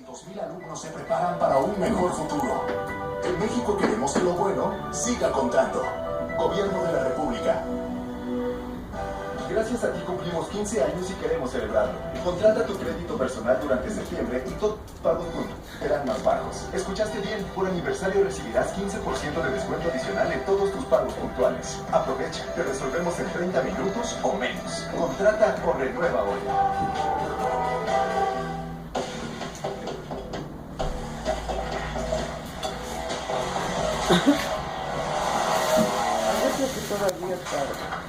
200.000 alumnos se preparan para un mejor futuro. En México queremos que lo bueno siga contando. Gobierno de la República. Gracias a ti cumplimos 15 años y queremos celebrarlo. Contrata tu crédito personal durante septiembre y todos tus pagos serán más bajos. ¿Escuchaste bien? Por aniversario recibirás 15% de descuento adicional en todos tus pagos puntuales. Aprovecha, te resolvemos en 30 minutos o menos. Contrata o renueva hoy. Yo creo que todavía está.